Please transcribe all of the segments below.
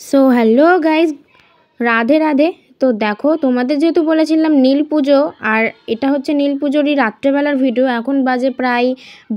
So hello guys, Radhe Radhe. তো দেখো, তোমাদের যেহেতু বলেছিলাম নীল পুজো, আর এটা হচ্ছে নীল পুজোরই রাত্রেবেলার ভিডিও। এখন বাজে প্রায়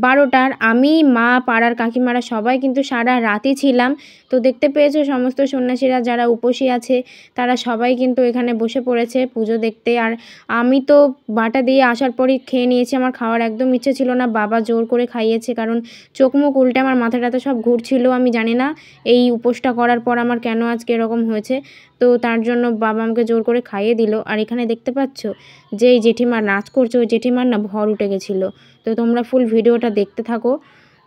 12টার। আমি, মা, পাড়ার কাকিমারা সবাই কিন্তু সারা রাতই ছিলাম। তো দেখতে পেয়েছো সমস্ত সন্ন্যাসীরা যারা উপসী আছে তারা সবাই কিন্তু এখানে বসে পড়েছে পুজো দেখতে। আর আমি তো বাটা দিয়ে আসার পরই খেয়ে নিয়েছি, আমার খাওয়ার একদম ইচ্ছে ছিল না, বাবা জোর করে খাইয়েছে। কারণ চোখ মুখ উল্টে আমার মাথাটাতে সব ঘুরছিল। আমি জানি না এই উপোসটা করার পর আমার কেন আজকে এরকম হয়েছে। তো তার জন্য বাবা আমাকে জোর করে খাইয়ে দিল। আর এখানে দেখতে পাচ্ছ যে এই জেঠিমা নাচ করছে, ওই জেঠিমার না ভর উঠে গেছিলো। তো তোমরা ফুল ভিডিওটা দেখতে থাকো,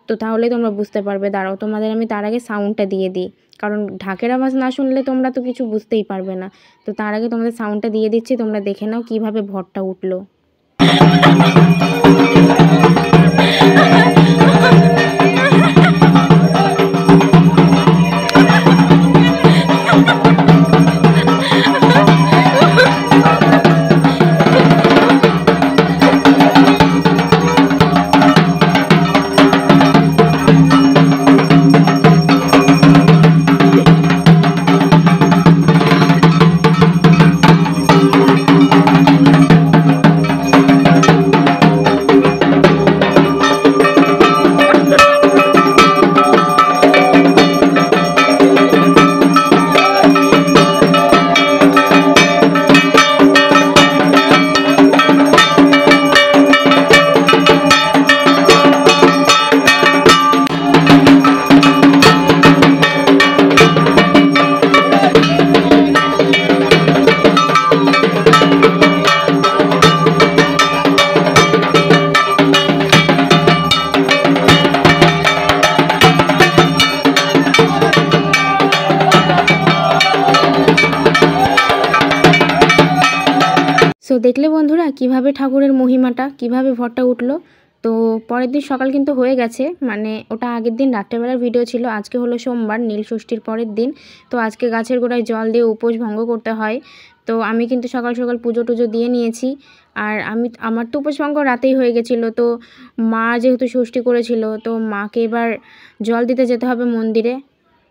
তো তাহলে তোমরা বুঝতে পারবে। দাঁড়াও, তোমাদের আমি তার আগে সাউন্ডটা দিয়ে দিই, কারণ ঢাকের আওয়াজ না শুনলে তোমরা তো কিছু বুঝতেই পারবে না। তো তার আগে তোমাদের সাউন্ডটা দিয়ে দিচ্ছি, তোমরা দেখে নাও কীভাবে ভরটা উঠলো। সো দেখলে বন্ধুরা কিভাবে ঠাকুরের মহিমাটা, কিভাবে ভরটা উঠলো। তো পরের দিন সকাল কিন্তু হয়ে গেছে, মানে ওটা আগের দিন রাত্রেবেলার ভিডিও ছিল। আজকে হলো সোমবার, নীল ষষ্ঠীর পরের দিন। তো আজকে গাছের গোড়ায় জল দিয়ে উপোস ভঙ্গ করতে হয়। তো আমি কিন্তু সকাল সকাল পুজো টুজো দিয়ে নিয়েছি। আর আমার তো উপোস ভঙ্গ রাতেই হয়ে গেছিলো। তো মা যেহেতু ষষ্ঠী করেছিল, তো মাকে এবার জল দিতে যেতে হবে মন্দিরে।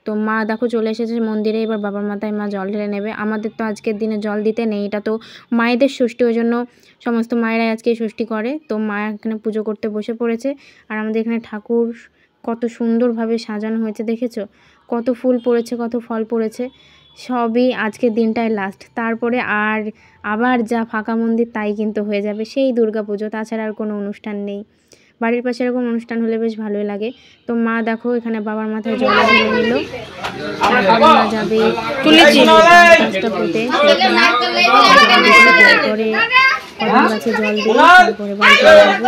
তো মা দেখো চলে এসেছে মন্দিরে, এবার বাবার মাথায় মা জল ঢেলে নেবে। আমাদের তো আজকের দিনে জল দিতে নেই, এটা তো মায়েদের ষষ্ঠী, ওই জন্য সমস্ত মায়েরাই আজকে ষষ্ঠী করে। তো মা এখানে পুজো করতে বসে পড়েছে। আর আমাদের এখানে ঠাকুর কত সুন্দরভাবে সাজানো হয়েছে, দেখেছো? কত ফুল পড়েছে, কত ফল পড়েছে। সবই আজকের দিনটাই লাস্ট, তারপরে আবার যা ফাঁকা মন্দির তাই কিন্তু হয়ে যাবে সেই দুর্গা পুজো, তাছাড়া আর কোনো অনুষ্ঠান নেই। বাড়ির পাশে এরকম অনুষ্ঠান হলে বেশ ভালোই লাগে। তো মা দেখো এখানে বাবার মাথায় জল ঢেলে নিল। তারপরে মা যাবে গাছটা পুঁতে, তারপরে কদম গাছে জল দিয়ে তারপরে বাড়িতে যাবো।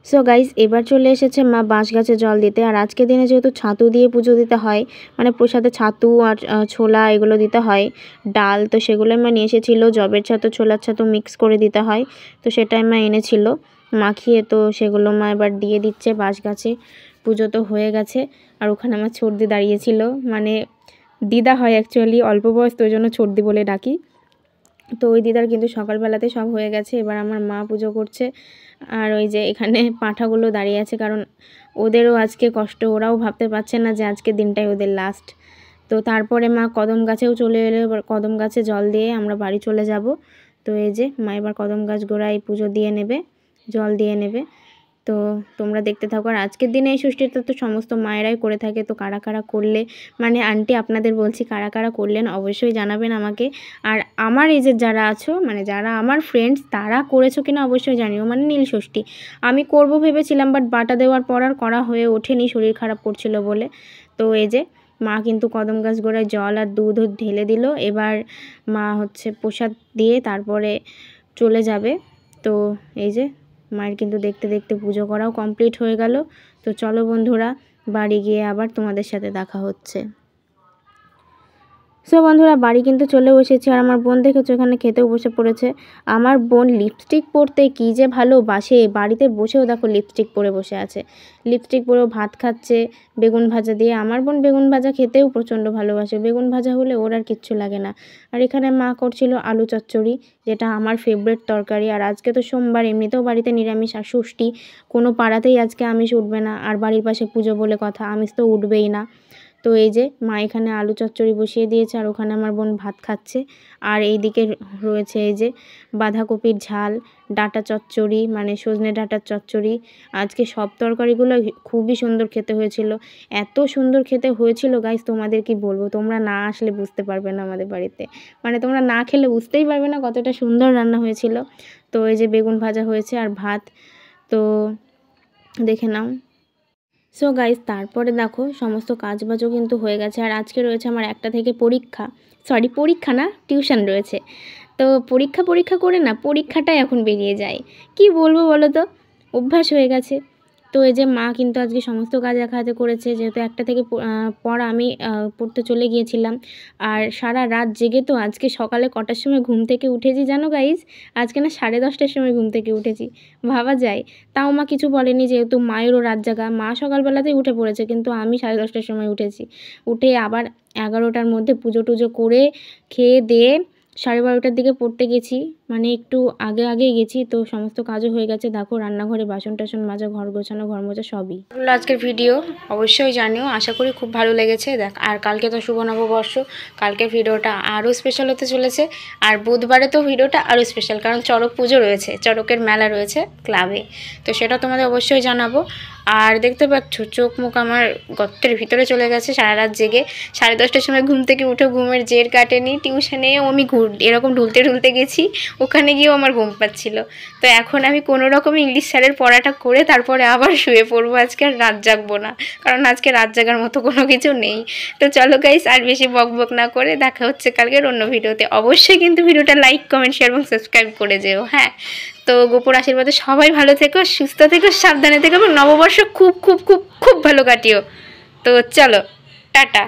সো গাইজ, এবার চলে এসেছে মা বাঁশ গাছে জল দিতে। আর আজকের দিনে যেহেতু ছাতু দিয়ে পুজো দিতে হয়, মানে প্রসাদে ছাতু আর ছোলা এগুলো দিতে হয়, ডাল, তো সেগুলো মা নিয়ে এসেছিলো। জবের ছাতু ছোলার ছাতু মিক্স করে দিতে হয়, তো সেটাই মা এনেছিল মাখিয়ে। তো সেগুলো মা এবার দিয়ে দিচ্ছে বাঁশ গাছে। পুজো তো হয়ে গেছে। আর ওখানে আমার ছর্দি দাঁড়িয়েছিল, মানে দিদা হয় অ্যাকচুয়ালি, অল্প বয়স, তো ওই জন্য ছর্দি বলে ডাকি। তো ওই দিদার কিন্তু সকালবেলাতে সব হয়ে গেছে, এবার আমার মা পুজো করছে। আর ওই যে এখানে পাঁঠাগুলো দাঁড়িয়ে আছে, কারণ ওদেরও আজকে কষ্ট, ওরাও ভাবতে পারছে না যে আজকের দিনটাই ওদের লাস্ট। তো তারপরে মা কদম গাছেও চলে এলো, এবার কদম গাছে জল দিয়ে আমরা বাড়ি চলে যাব। তো এই যে মা এবার কদম গাছ গোড়ায় পুজো দিয়ে নেবে, জল দিয়ে নেবে। তো তোমরা দেখতে থাকো। আর আজকের দিনে এই ষষ্ঠীটা তো সমস্ত মায়েরাই করে থাকে। তো কারা কারা করলে, মানে আন্টি আপনাদের বলছি, কারা কারা করলেন অবশ্যই জানাবেন আমাকে। আর আমার এই যে যারা আছো, মানে যারা আমার ফ্রেন্ডস, তারা করেছো কিনা অবশ্যই জানিও। মানে নীল ষষ্ঠী আমি করব ভেবেছিলাম, বাট বাটা দেওয়ার পর আর করা হয়ে ওঠেনি, শরীর খারাপ করছিল বলে। তো এই যে মা কিন্তু কদম গাছ গোড়ায় জল আর দুধ ঢেলে দিল। এবার মা হচ্ছে প্রসাদ দিয়ে তারপরে চলে যাবে। তো এই যে মায়ের কিন্তু দেখতে দেখতে পুজো করাও কমপ্লিট হয়ে গেল। তো চলো বন্ধুরা, বাড়ি গিয়ে আবার তোমাদের সাথে দেখা হচ্ছে। সো বন্ধুরা বাড়ি কিন্তু চলেও এসেছি, আর আমার বোন দেখেছো এখানে খেতেও বসে পড়েছে। আমার বোন লিপস্টিক পরতে কী যে ভালোবাসে, বাড়িতে বসেও দেখো লিপস্টিক পরে বসে আছে, লিপস্টিক পরেও ভাত খাচ্ছে বেগুন ভাজা দিয়ে। আমার বোন বেগুন ভাজা খেতেও প্রচণ্ড ভালোবাসে, বেগুন ভাজা হলে ওর আর কিচ্ছু লাগে না। আর এখানে মা করছিল আলু চচ্চড়ি, যেটা আমার ফেভারিট তরকারি। আর আজকে তো সোমবার, এমনিতেও বাড়িতে নিরামিষ আর ষষ্ঠী, কোনো পাড়াতেই আজকে আমিষ উঠবে না, আর বাড়ির পাশে পুজো বলে কথা, আমিষ তো উঠবেই না। তো এই যে মা এখানে আলু চচ্চড়ি বসিয়ে দিয়েছে, আর ওখানে আমার বোন ভাত খাচ্ছে। আর এই দিকে রয়েছে এই যে বাঁধাকপির ঝাল, ডাঁটা চচ্চড়ি মানে সজনে ডাঁটার চচ্চড়ি। আজকে সব তরকারিগুলো খুবই সুন্দর খেতে হয়েছিল, এত সুন্দর খেতে হয়েছিল গাইস, তোমাদের কি বলবো, তোমরা না আসলে বুঝতে পারবে না আমাদের বাড়িতে, মানে তোমরা না খেলে বুঝতেই পারবে না কতটা সুন্দর রান্না হয়েছিল। তো এই যে বেগুন ভাজা হয়েছে আর ভাত, তো দেখে নাও। সো গাইস তারপরে দেখো সমস্ত কাজবাজও কিন্তু হয়ে গেছে, আর আজকে রয়েছে আমার 1টা থেকে পরীক্ষা, সরি পরীক্ষা না টিউশন রয়েছে। তো পরীক্ষা করে না পরীক্ষাটাই এখন বেরিয়ে যায়, কি বলবো বলো তো, অভ্যাস হয়ে গেছে। তো এই যে মা কিন্তু আজকে সমস্ত কাজ একা হাতে করেছে, যেহেতু 1টা থেকে পড়া আমি পড়তে চলে গিয়েছিলাম। আর সারা রাত জেগে তো আজকে সকালে কটার সময় ঘুম থেকে উঠেছি জানো গাইজ, আজকে না 10:30টার সময় ঘুম থেকে উঠেছি, ভাবা যায়। তাও মা কিছু বলেনি, যেহেতু মায়েরও রাত জাগা, মা সকালবেলাতেই উঠে পড়েছে, কিন্তু আমি 10:30টার সময় উঠেছি। উঠে আবার 11টার মধ্যে পুজো টুজো করে খেয়ে দিয়ে 12:30টার দিকে পড়তে গেছি, মানে একটু আগেই গেছি। তো সমস্ত কাজও হয়ে গেছে, দেখো রান্নাঘরে বাসন টাসন মাজা, ঘর গোছানো, ঘর মোছা সবই। আজকের ভিডিও অবশ্যই জানিও, আশা করি খুব ভালো লেগেছে। দেখ আর কালকে তো শুভ নববর্ষ, কালকের ভিডিওটা আরও স্পেশাল হতে চলেছে। আর বুধবারে তো ভিডিওটা আরও স্পেশাল, কারণ চড়ক পুজো রয়েছে, চড়কের মেলা রয়েছে ক্লাবে, তো সেটা তোমাদের অবশ্যই জানাবো। আর দেখতে পাচ্ছ চোখ মুখ আমার গর্তের ভিতরে চলে গেছে, সারা রাত জেগে 10:30টার সময় ঘুম থেকে উঠে ঘুমের জের কাটেনি, টিউশনেও আমি এরকম ঢুলতে গেছি, ওখানে গিয়েও আমার ঘুম পাচ্ছিল। তো এখন আমি কোনো রকমে ইংলিশ স্যারের পড়াটা করে তারপরে আবার শুয়ে পড়বো, আজকে আর রাত জাগবো না, কারণ আজকে রাত জাগার মতো কোনো কিছু নেই। তো চলো গাইস আর বেশি বকবক না করে দেখা হচ্ছে কালকের অন্য ভিডিওতে। অবশ্যই কিন্তু ভিডিওটা লাইক কমেন্ট শেয়ার এবং সাবস্ক্রাইব করে যেও, হ্যাঁ। তো গোপুর আশীর্বাদে সবাই ভালো থেকো, সুস্থ থেকো, সাবধানে থেকো এবং নববর্ষ খুব খুব খুব খুব ভালো কাটিও। তো চলো টাটা।